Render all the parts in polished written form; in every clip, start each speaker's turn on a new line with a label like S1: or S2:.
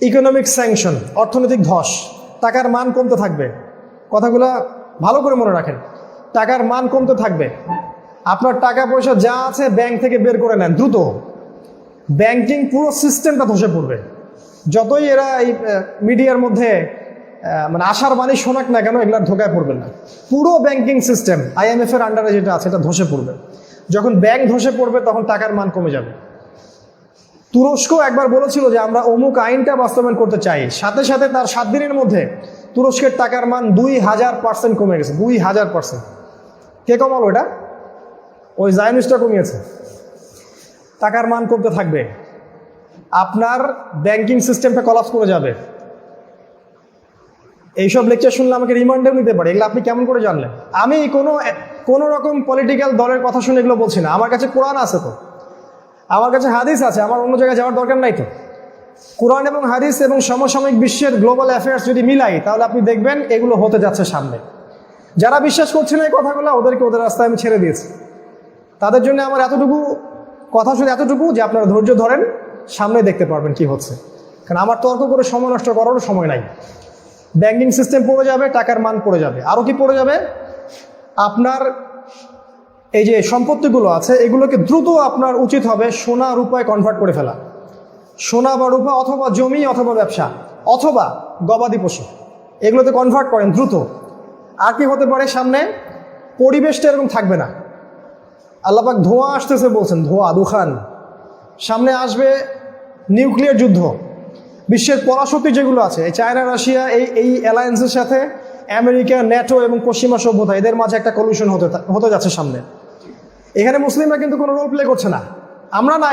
S1: Economic sanction, অর্থনৈতিক ধস, টাকার মান কমতে থাকবে। কথাগুলো ভালো করে মনে রাখেন। টাকার মান কমতে থাকবে। আপনার টাকা পয়সা যা আছে ব্যাংক থেকে বের করে নেন দ্রুত। ব্যাংকিং পুরো সিস্টেমটা ধসে পড়বে। যতই এরা এই মিডিয়ার মধ্যে মানে আশার বাণী শোনাক না কেন, এগুলার ধোকায় পড়বেন না। পুরো ব্যাংকিং সিস্টেম IMF এর আন্ডারে যেটা আছে এটা ধসে পড়বে। যখন ব্যাংক ধসে পড়বে তখন টাকার মান কমে যাবে। তুরস্ক একবার বলেছিল যে আমরা অমুক আইনটা বাস্তবায়ন করতে চাই, সাথে সাথে তার 7 দিনের মধ্যে তুরস্কের টাকার মান 2000% কমে গেছে। 2000%। কে কমালো এটা? ওই জায়নিস্টটা কমিয়েছে। টাকার মান কমতে থাকবে, আপনার ব্যাংকিং সিস্টেমটা কলাপস করে যাবে। এইসব লেকচার শুনলে আমাকে রিমাইন্ডার নিতে পারে, এগুলো আপনি কেমন করে জানলেন? আমি কোনো রকম পলিটিক্যাল দলের কথা শুনে এগুলো বলছি না। আমার কাছে কোরআন আছে, তো আমার কাছে হাদিস আছে, আমার অন্য জায়গায় যাওয়ার দরকার নাই। তো কোরআন এবং হাদিস এবং সমসাময়িক বিশ্বের গ্লোবাল অ্যাফেয়ার্স যদি মিলাই, তাহলে আপনি দেখবেন এগুলো হতে যাচ্ছে সামনে। যারা বিশ্বাস করছে না এই কথাগুলো, ওদেরকে ওদের রাস্তায় আমি ছেড়ে দিয়েছি। তাদের জন্য আমার এতটুকু কথা, শুধু এতটুকু যে আপনারা ধৈর্য ধরেন, সামনে দেখতে পারবেন কি হচ্ছে। কারণ আমার তর্ক করে সময় নষ্ট করারও সময় নাই। ব্যাংকিং সিস্টেম পড়ে যাবে, টাকার মান পড়ে যাবে। আরও কি পড়ে যাবে? আপনার এই যে সম্পত্তিগুলো আছে, এগুলোকে দ্রুত আপনার উচিত হবে সোনা রূপায় কনভার্ট করে ফেলা। সোনা বা রূপা, অথবা জমি, অথবা ব্যবসা, অথবা গবাদি পশু, এগুলোতে কনভার্ট করেন দ্রুত। আর কি হতে পারে সামনে? পরিবেশটা এরকম থাকবে না। আল্লাহ পাক ধোঁয়া আসতেছে বলছেন, ধোঁয়া, দুখান। সামনে আসবে নিউক্লিয়ার যুদ্ধ। বিশ্বের পরাশক্তি যেগুলো আছে, এই চায়না, রাশিয়া, এই অ্যালায়েন্সের সাথে আমেরিকা, ন্যাটো এবং পশ্চিমা সভ্যতা, এদের মাঝে একটা কলিউশন হতে যাচ্ছে সামনে। এখানে মুসলিমরা কিন্তু কোনো রোল প্লে করছে না, আমরা না।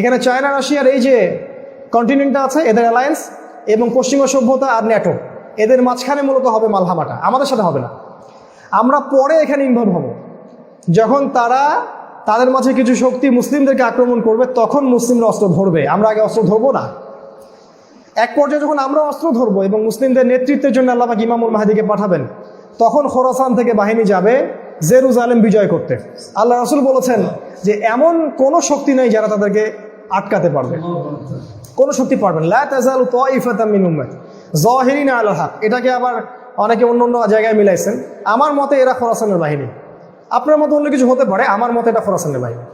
S1: এখানে চায়না, রাশিয়ার এই যে কন্টিনেন্টটা আছে, এদের অ্যালায়েন্স, এবং পশ্চিমা সভ্যতা আর ন্যাটো, এদের মাঝখানে মূলত হবে মালহামাটা, আমাদের সাথে হবে না। আমরা পরে এখানে ইনভলভ হব। যখন তাদের মাঝে কিছু শক্তি মুসলিমদেরকে আক্রমণ করবে, তখন মুসলিমরা অস্ত্র ধরবে। আমরা আগে অস্ত্র ধরবো না। এক পর্যায়ে যখন আমরা অস্ত্র ধরবো এবং মুসলিমদের নেতৃত্বের জন্য আল্লাহ পাক ইমামুল মাহদিকে পাঠাবেন, তখন খোরাসান থেকে বাহিনী যাবে জেরুজালেম বিজয় করতে। আল্লাহ রাসূল বলেছেন যে এমন কোনো শক্তি নেই যারা তাদেরকে আটকাতে পারবে। কোনো শক্তি পারবেন। লা তাযালু তাইফাতাম মিন উম্মতি যাহিরিনা আলাল হক। এটাকে আবার অনেকে অন্য অন্য জায়গায় মিলাইছেন। আমার মতে এরা খোরাসানের বাহিনী। আপনার মতো অন্য কিছু হতে পারে, আমার মতে এটা খোরাসানের বাহিনী।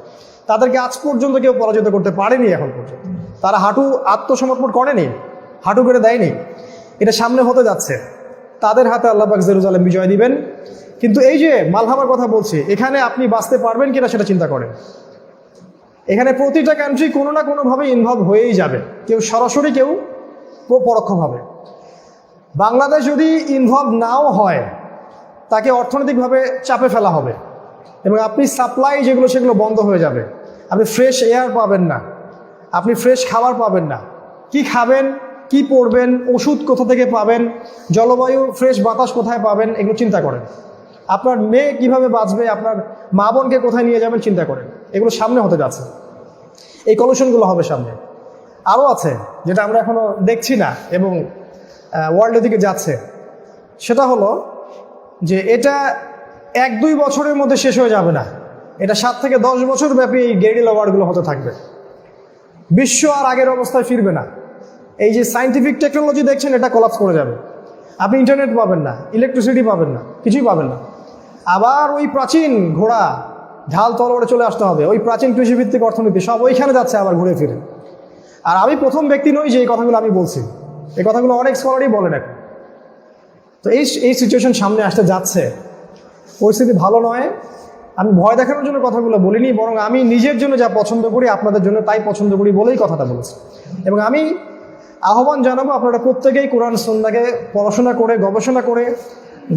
S1: তাদেরকে আজ পর্যন্ত কেউ পরাজিত করতে পারেনি। এখন পর্যন্ত তারা আত্মসমর্পণ করেনি, হাঁটু করে দেয়নি। এটা সামনে হতে যাচ্ছে। তাদের হাতে আল্লাহ পাক জেরুজালেম বিজয় দিবেন। কিন্তু এই যে মালহামার কথা বলছি, এখানে আপনি বাঁচতে পারবেন কিনা সেটা চিন্তা করেন। এখানে প্রতিটা কান্ট্রি কোনো না কোনোভাবে ইনভলভ হয়েই যাবে, কেউ সরাসরি, কেউ পরোক্ষভাবে। বাংলাদেশ যদি ইনভলভ নাও হয়, তাকে অর্থনৈতিকভাবে চাপে ফেলা হবে এবং আপনি সাপ্লাই যেগুলো, সেগুলো বন্ধ হয়ে যাবে। আপনি ফ্রেশ এয়ার পাবেন না, আপনি ফ্রেশ খাবার পাবেন না। কি খাবেন, কি পরবেন, ওষুধ কোথা থেকে পাবেন, জলবায়ু, ফ্রেশ বাতাস কোথায় পাবেন, এগুলো চিন্তা করেন। আপনার মেয়ে কিভাবে বাঁচবে, আপনার মা বোনকে কোথায় নিয়ে যাবেন, চিন্তা করেন। এগুলো সামনে হতে যাচ্ছে, এই কলিউশনগুলো হবে সামনে। আরও আছে যেটা আমরা এখনো দেখছি না এবং ওয়ার্ল্ডের দিকে যাচ্ছে। সেটা হলো যে এটা 1-2 বছরের মধ্যে শেষ হয়ে যাবে না, এটা 7 থেকে 10 বছর ব্যাপী এই গেরিলা ওয়ারগুলো হতে থাকবে। বিশ্ব আর আগের অবস্থায় ফিরবে না। এই যে সায়েন্টিফিক টেকনোলজি দেখছেন, এটা কোলাপস করে যাবে। আপনি ইন্টারনেট পাবেন না, ইলেকট্রিসিটি পাবেন না, কিছুই পাবেন না। আবার ওই প্রাচীন ঘোড়া, ঢাল তলোয়ারে চলে আসতে হবে। ওই প্রাচীন কৃষিভিত্তিক অর্থনীতি সব ওইখানে যাচ্ছে আবার ঘুরে ফিরে। আর আমি প্রথম ব্যক্তি নই যে এই কথাগুলো আমি বলছি, এই কথাগুলো অনেক স্কলারই বলেন এখন। তো এই সিচুয়েশন সামনে আসতে যাচ্ছে, পরিস্থিতি ভালো নয়। আমি ভয় দেখানোর জন্য কথাগুলো বলিনি, বরং আমি নিজের জন্য যা পছন্দ করি, আপনাদের জন্য তাই পছন্দ করি বলেই কথাটা বলেছি। এবং আমি আহ্বান জানাবো, আপনারা প্রত্যেকেই কোরআন সুন্নাহকে পড়াশোনা করে, গবেষণা করে,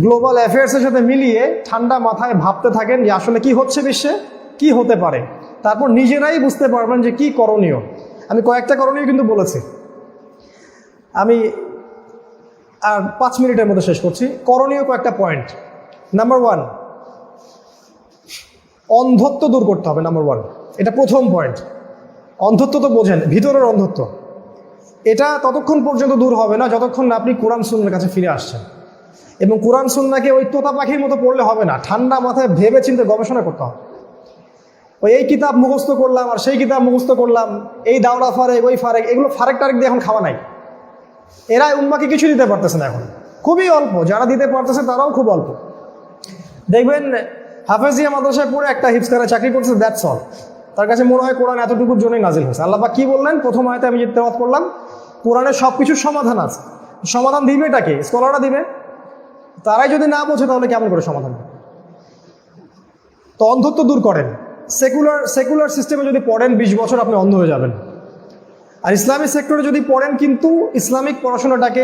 S1: গ্লোবাল অ্যাফেয়ার্সের সাথে মিলিয়ে ঠান্ডা মাথায় ভাবতে থাকেন যে আসলে কি হচ্ছে বিশ্বে, কি হতে পারে। তারপর নিজেরাই বুঝতে পারবেন যে কি করণীয়। আমি কয়েকটা করণীয় কিন্তু বলেছি, আমি আর 5 মিনিটের মধ্যে শেষ করছি। করণীয় কয়েকটা পয়েন্ট। নাম্বার 1, অন্ধত্ব দূর করতে হবে। নাম্বার 1, এটা প্রথম পয়েন্ট। অন্ধত্ব তো বোঝেন, ভিতরের অন্ধত্ব। এটা ততক্ষণ পর্যন্ত দূর হবে না যতক্ষণ না আপনি কোরআন সুন্নাহর কাছে ফিরে আসছেন। এবং কোরআন সুন্নাহকে ওই তোতা পাখির মতো পড়লে হবে না, ঠান্ডা মাথায় ভেবে চিন্তে গবেষণা করতে হবে। এই কিতাব মুখস্থ করলাম আর সেই কিতাব মুখস্থ করলাম, এই দাওরা ফারেক, ওই ফারেক, এগুলো ফারেক টারেক দিয়ে এখন খাওয়া নাই। এরা উম্মাকে কিছু দিতে পারতেছে না এখন, খুবই অল্প, যারা দিতে পারতেছে তারাও খুব অল্প। দেখবেন হাফেজিয়া মাদ্রাসায় পড়ে একটা হিফজখানায় চাকরি করতেছে, দ্যাটস অল। তার কাছে মনে হয় কোরআন এতটুকুর জন্যই নাজিল হয়েছে। আল্লাহ পাক কি বললেন প্রথম আয়াতে আমি যে তেলাওয়াত করলাম, কোরআনের সব কিছুর সমাধান আছে। সমাধান দিবে এটাকে স্কলাররা দিবে, তারাই যদি না বোঝে তাহলে কেমন করে সমাধান হবে? তো অন্ধত্ব দূর করেন। সেকুলার সিস্টেমে যদি পড়েন 20 বছর আপনি অন্ধ হয়ে যাবেন। আর ইসলামিক সেক্টরে যদি পড়েন কিন্তু ইসলামিক পড়াশোনাটাকে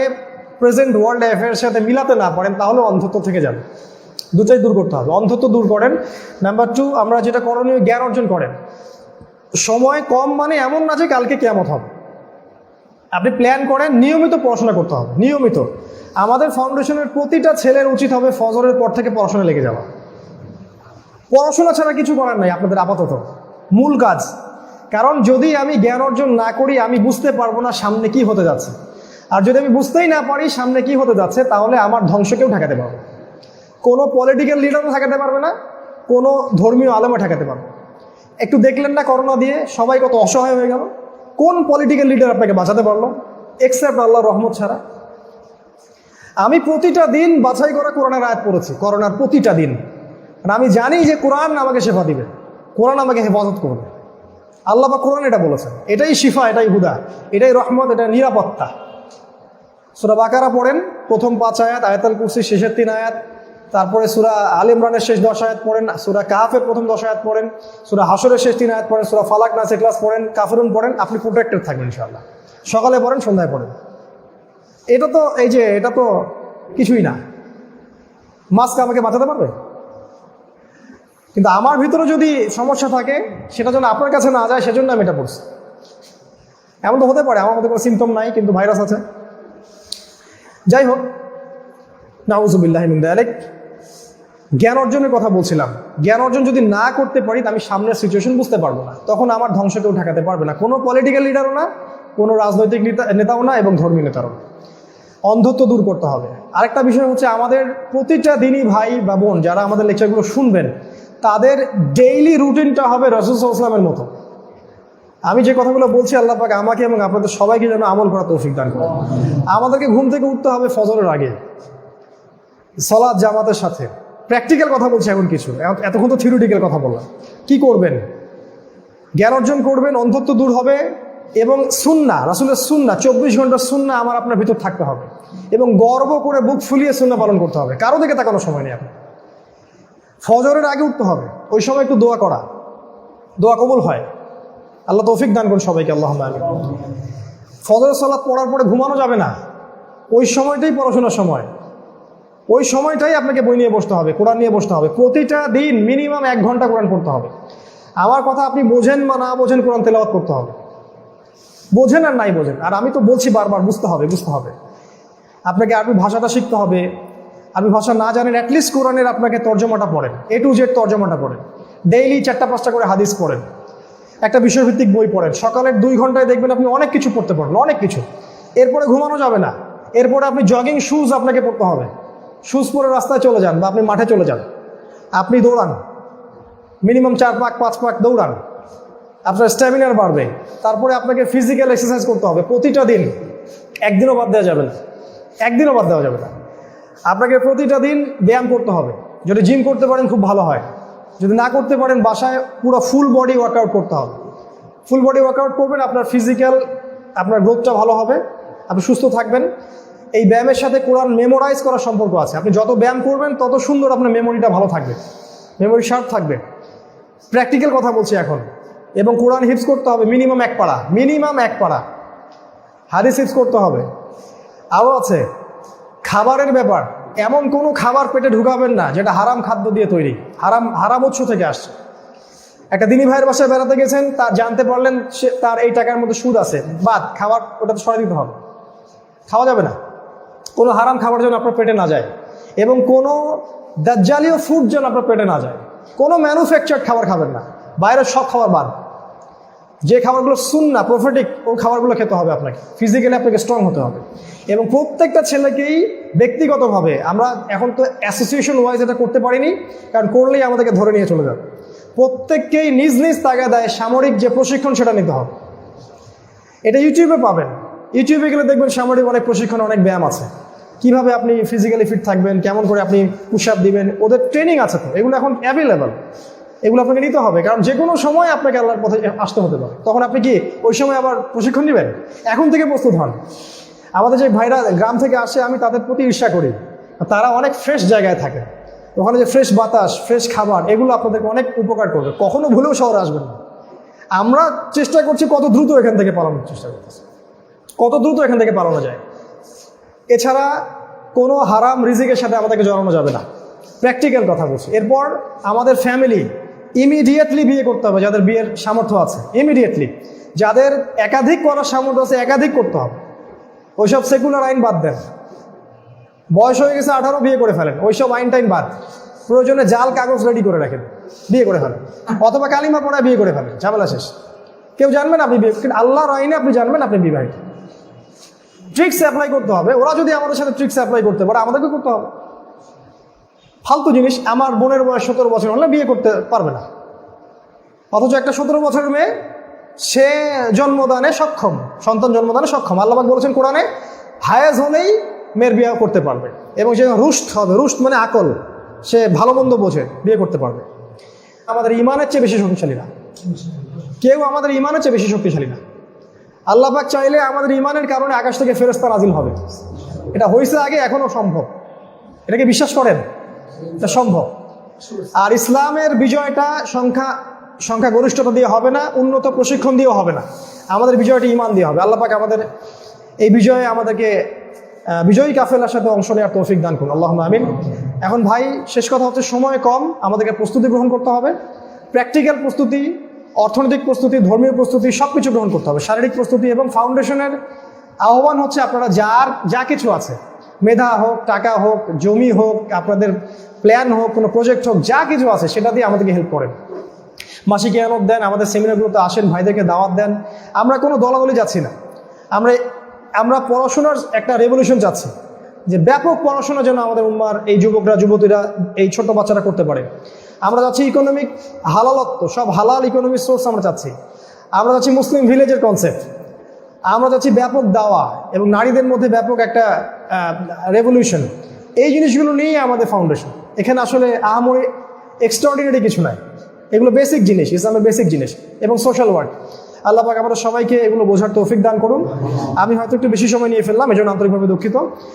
S1: প্রেজেন্ট ওয়ার্ল্ড অ্যাফেয়ার্সের সাথে মিলাতে না পারেন তাহলে অন্ধত্ব থেকে যাবে। দুটাই দূর করতে হবে, অন্ধত্ব দূর করেন। নাম্বার 2, আমরা যেটা করণীয় জ্ঞান অর্জন করেন। সময় কম মানে এমন না যে কালকে কিয়ামত হবে। আপনি প্ল্যান করেন, নিয়মিত পড়াশোনা করতে হবে, নিয়মিত। আমাদের ফাউন্ডেশনের প্রতিটা ছেলের উচিত হবে ফজরের পর থেকে পড়াশোনা লেগে যাওয়া। পড়াশোনা ছাড়া কিছু করার নাই আপনাদের আপাতত, মূল কাজ। কারণ যদি আমি জ্ঞান অর্জন না করি আমি বুঝতে পারবো না সামনে কি হতে যাচ্ছে। আর যদি আমি বুঝতেই না পারি সামনে কি হতে যাচ্ছে তাহলে আমার ধ্বংসকেও ঠেকাতে পারবে। কোনো পলিটিক্যাল লিডারও ঠেকাতে পারবে না, কোনো ধর্মীয় আলেমও ঠেকাতে পারবে। একটু দেখলেন না করোনা দিয়ে সবাই কত অসহায় হয়ে গেল? কোন পলিটিক্যাল লিডার আপনাকে বাঁচাতে পারলো এক্সেপ্ট আল্লাহর রহমত ছাড়া? আমি প্রতিটা দিন বাছাই করা কোরআনের আয়াত পড়েছি, করোনার প্রতিটা দিন। আর আমি জানি যে কোরআন আমাকে শেফা দিবে, কোরআন আমাকে হেফাজত করবে। আল্লাহ বা কোরআন এটা বলেছেন, এটাই শিফা, এটাই হুদা, এটাই রহমত, এটা নিরাপত্তা। সূরা বাকারা পড়েন প্রথম 5 আয়াত, আয়াতুল কুরসি শেষের 3 আয়াত, তারপরে সূরা আলে ইমরানের শেষ 10 আয়াত পড়েন, সূরা কাহফের প্রথম 10 আয়াত পড়েন, সূরা হাশরের শেষ 3 আয়াত পড়েন, সূরা ফালাক নাস ইখলাস পড়েন, কাফিরুন পড়েন, আপনি প্রোটেক্টেড থাকবেন ইনশাআল্লাহ। সকালে পড়েন, সন্ধ্যায় পড়েন। এটা তো কিছুই না। মাস্ক আমাকে বাঁচাতে পারবে? কিন্তু আমার ভিতরে যদি সমস্যা থাকে সেটা যেন আপনার কাছে না যায় সেজন্য আমি এটা পড়ছি। এমন তো হতে পারে আমার মধ্যে কোনো সিমটম নাই কিন্তু ভাইরাস আছে। যাই হোক, নাউযুবিল্লাহি মিন যালিক। জ্ঞান অর্জনের কথা বলছিলাম। জ্ঞান অর্জন যদি না করতে পারি আমি সামনের সিচুয়েশন বুঝতে পারবো না, তখন আমার ধ্বংস কেউ ঠেকাতে পারবে না, কোনো পলিটিক্যাল লিডারও না, কোনো রাজনৈতিক নেতাও না, এবং ধর্মীয় নেতারও না। অন্ধত্ব দূর করতে হবে। আরেকটা বিষয় হচ্ছে আমাদের প্রতিটা দিনই ভাই বা বোন যারা আমাদের লেকচারগুলো শুনবেন তাদের ডেইলি রুটিনটা হবে রাসূল সাল্লাল্লাহু আলাইহি ওয়াসাল্লামের মতো। আমি যে কথাগুলো বলছি আল্লাহ পাক আমাকে এবং আপনাদের সবাইকে যেন আমল করার তৌফিক দান করেন। আমাদেরকে ঘুম থেকে উঠতে হবে ফজরের আগে, সালাত জামাতের সাথে। প্র্যাকটিক্যাল কথা বলছি এখন কিছু, এতক্ষণ তো থিওরিটিক্যাল কথা বললাম। কি করবেন? জ্ঞান অর্জন করবেন, অন্ধত্ব দূর হবে, এবং সুন্নাহ, রাসূলের সুন্নাহ 24 ঘন্টার সুন্নাহ আমার আপনার ভিতর থাকতে হবে, এবং গর্ব করে বুক ফুলিয়ে সুন্নাহ পালন করতে হবে। কারো দিকে তাকানোর সময় নেই। আপনার ফজরের আগে উঠতে হবে, ওই সময় একটু দোয়া করা, দোয়া কবুল হয়। আল্লাহ তৌফিক দান করুন সবাইকে, আল্লাহুম্মা আমিন। ফজরের সালাত পড়ার পরে ঘুমানো যাবে না, ওই সময়টাই পড়াশোনার সময়, ওই সময়টাই আপনাকে বই নিয়ে বসতে হবে, কোরআন নিয়ে বসতে হবে। প্রতিটা দিন মিনিমাম 1 ঘন্টা কোরআন পড়তে হবে। আমার কথা আপনি বোঝেন বা না বোঝেন, কোরআন তেলাওয়াত করতে হবে, বোঝেন আর নাই বোঝেন। আর আমি তো বলছি বারবার, বুঝতে হবে। আপনাকে আরবি ভাষাটা শিখতে হবে। আরবি ভাষা না জানেন অ্যাটলিস্ট কোরআনের আপনাকে তর্জমাটা পড়েন, A to Z তর্জমাটা পড়েন। ডেইলি 4-5টা করে হাদিস পড়েন, একটা বিষয়ভিত্তিক বই পড়েন। সকালের 2 ঘন্টায় দেখবেন আপনি অনেক কিছু পড়তে পারবেন, অনেক কিছু। এরপরে ঘুমানো যাবে না, এরপরে আপনি জগিং শুজ আপনাকে পড়তে হবে। শুজ পরে রাস্তায় চলে যান বা আপনি মাঠে চলে যান, আপনি দৌড়ান, মিনিমাম 4 পাক 5 পাক দৌড়ান, আপনার স্ট্যামিনার বাড়বে। তারপরে আপনাকে ফিজিক্যাল এক্সারসাইজ করতে হবে প্রতিটা দিন, একদিনও বাদ দেওয়া যাবে না, একদিনও বাদ দেওয়া যাবে না। আপনাকে প্রতিটা দিন ব্যায়াম করতে হবে। যদি জিম করতে পারেন খুব ভালো হয়, যদি না করতে পারেন বাসায় পুরো ফুল বডি ওয়ার্কআউট করতে হবে। ফুল বডি ওয়ার্কআউট করবেন, আপনার ফিজিক্যাল, আপনার গ্রোথটা ভালো হবে, আপনি সুস্থ থাকবেন। এই ব্যায়ামের সাথে কোরআন মেমোরাইজ করার সম্পর্ক আছে। আপনি যত ব্যায়াম করবেন তত সুন্দর আপনার মেমোরিটা ভালো থাকবে, মেমোরি শার্প থাকবে। প্র্যাকটিক্যাল কথা বলছি এখন। এবং কোরআন হিফজ করতে হবে মিনিমাম 1 পারা, মিনিমাম 1 পারা হাদিস হিফজ করতে হবে। আরও আছে খাবারের ব্যাপার, এমন কোনো খাবার পেটে ঢুকাবেন না যেটা হারাম খাদ্য দিয়ে তৈরি, হারাম উৎস থেকে আসছে। একটা দিনী ভাইয়ের বাসায় বেড়াতে গেছেন, তার জানতে পারলেন তার এই টাকার মধ্যে সুদ আছে, বাদ, খাবার ওটা তো সরাই দিতে হবে, খাওয়া যাবে না। কোনো হারাম খাবার যেন আপনার পেটে না যায়, এবং কোনো দাজ্জালীয় ফুড যেন আপনার পেটে না যায়। কোনো ম্যানুফ্যাকচার্ড খাবার খাবেন না, বাইরের সব খাবার বাদ। যে খাবারগুলো সুন্নাহ প্রফেটিক, ওই খাবারগুলো খেতে হবে আপনাকে। ফিজিক্যালি আপনাকে স্ট্রং হতে হবে। এবং প্রত্যেকটা ছেলেকেই ব্যক্তিগতভাবে, আমরা এখন তো অ্যাসোসিয়েশন ওয়াইজ এটা করতে পারিনি, কারণ করলেই আমাদেরকে ধরে নিয়ে চলে যাবে। প্রত্যেককেই নিজ নিজ তাগাদায় সামরিক যে প্রশিক্ষণ সেটা নিতে হবে। এটা ইউটিউবে পাবেন, ইউটিউবে গেলে দেখবেন সামরিক অনেক প্রশিক্ষণ, অনেক ব্যায়াম আছে, কিভাবে আপনি ফিজিক্যালি ফিট থাকবেন, কেমন করে আপনি পুশ আপ দিবেন, ওদের ট্রেনিং আছে। তো এগুলো এখন অ্যাভেলেবল, এগুলো আপনাকে নিতে হবে, কারণ যে কোনো সময় আপনাকে আল্লাহর পথে আসতে হতে পারে। তখন আপনি কি ওই সময় আবার প্রশিক্ষণ নেবেন? এখন থেকে প্রস্তুত হন। আমাদের যে ভাইরা গ্রাম থেকে আসে, আমি তাদের প্রতি ঈর্ষা করি। তারা অনেক ফ্রেশ জায়গায় থাকে, ওখানে যে ফ্রেশ বাতাস, ফ্রেশ খাবার, এগুলো আপনাদেরকে অনেক উপকার করবে। কখনো ভুলেও শহরে আসবেন না। আমরা চেষ্টা করছি কত দ্রুত এখান থেকে পালানোর চেষ্টা করতেছি, কত দ্রুত এখান থেকে পালানো যায়। এছাড়া কোনো হারাম রিজিকের সাথে আমাদেরকে জড়ানো যাবে না, প্র্যাকটিক্যাল কথা বলছি। এরপর আমাদের ফ্যামিলি ইমিডিয়েটলি বিয়ে করতে হবে, যাদের বিয়ের সামর্থ্য আছে ইমিডিয়েটলি, যাদের একাধিক করার সামর্থ্য আছে একাধিক করতে হবে। ওইসব সেকুলার আইন বাদ দেন, বয়স হয়ে গেছে 18 বিয়ে করে ফেলেন, ওইসব আইন টাইন বাদ। প্রয়োজনে জাল কাগজ রেডি করে রাখেন, বিয়ে করে ফেলেন, অথবা কালিমা পড়ায় বিয়ে করে ফেলেন, ঝামেলা শেষ। কেউ জানবেন আপনি বিয়ে, কিন্তু আল্লাহর আইনে আপনি জানবেন আপনি বিবাহিত। ট্রিক্স অ্যাপ্লাই করতে হবে। ওরা যদি আমাদের সাথে ট্রিক্স অ্যাপ্লাই করতে পারে, আমাদেরকে করতে হবে। ফালতু জিনিস। আমার বোনের বয়স 17 বছর হলে বিয়ে করতে পারবে না, অথচ একটা 17 বছরের মেয়ে, সে জন্মদানে সক্ষম, সন্তান জন্মদানে সক্ষম। আল্লাহ পাক বলেছেন কোরআনে, হায়েজ হলেই মেয়ের বিয়ে করতে পারবে, এবং সে রুষ্ট হবে। রুষ্ট মানে আকল, সে ভালো মন্দ বোঝে, বিয়ে করতে পারবে। আমাদের ইমানের চেয়ে বেশি শক্তিশালী না কেউ, আমাদের ইমানের চেয়ে বেশি শক্তিশালী না। আল্লাহ পাক চাইলে আমাদের ইমানের কারণে আকাশ থেকে ফেরেশতা নাজিল হবে। এটা হয়েছে আগে, এখনো সম্ভব। এটাকে বিশ্বাস করেন? এটা সম্ভব। আর ইসলামের বিজয়টা সংখ্যা গরিষ্ঠতা দিয়ে হবে না, উন্নত প্রশিক্ষণ দিয়েও হবে না। আমাদের বিজয়টা ইমান দিয়ে হবে। আল্লাহ পাক আমাদের এই বিজয়ে আমাদেরকে বিজয়ী কাফেলার সাথে অংশ নেওয়ার তৌফিক দান করুন, আল্লাহুম্মা আমিন। এখন ভাই, শেষ কথা হচ্ছে, সময় কম, আমাদেরকে প্রস্তুতি গ্রহণ করতে হবে। প্র্যাকটিক্যাল প্রস্তুতি, অর্থনৈতিক প্রস্তুতি, ধর্মীয় প্রস্তুতি, সব কিছু গ্রহণ করতে হবে, শারীরিক প্রস্তুতি। এবং ফাউন্ডেশনের আহ্বান হচ্ছে, আপনারা যা কিছু আছে, মেধা হোক, টাকা হোক, জমি হোক, আপনাদের প্ল্যান হোক, কোনো প্রজেক্ট হোক, যা কিছু আছে সেটা দিয়ে আমাদেরকে হেল্প করেন। মাসিক ইনামত দেন, আমাদের সেমিনারগুলোতে আসেন, ভাইদেরকে দাওয়াত দেন। আমরা কোনো দলাদলি যাচ্ছি না, আমরা পড়াশোনার একটা রেভলিউশন চাচ্ছি, যে ব্যাপক পড়াশোনা যেন আমাদের উম্মার এই যুবকরা, যুবতীরা, এই ছোট বাচ্চারা করতে পারে। আমরা চাচ্ছি ইকোনমিক হালালত্ব, সব হালাল ইকোনমিক সোর্স আমরা চাচ্ছি। আমরা চাচ্ছি মুসলিম ভিলেজের কনসেপ্ট। আমরা চাচ্ছি ব্যাপক দাওয়া এবং নারীদের মধ্যে ব্যাপক একটা রেভলিউশন। এই জিনিসগুলো নিয়েই আমাদের ফাউন্ডেশন। এখানে আসলে আহামরি এক্সট্রাঅর্ডিনারি কিছু নাই, এগুলো বেসিক জিনিস, ইসলামের বেসিক জিনিস এবং সোশ্যাল ওয়ার্ক। আল্লাহ পাক আমাদের সবাইকে এগুলো বোঝার তৌফিক দান করুন। আমি হয়তো একটু বেশি সময় নিয়ে ফেললাম, এজন্য আন্তরিকভাবে দুঃখিত।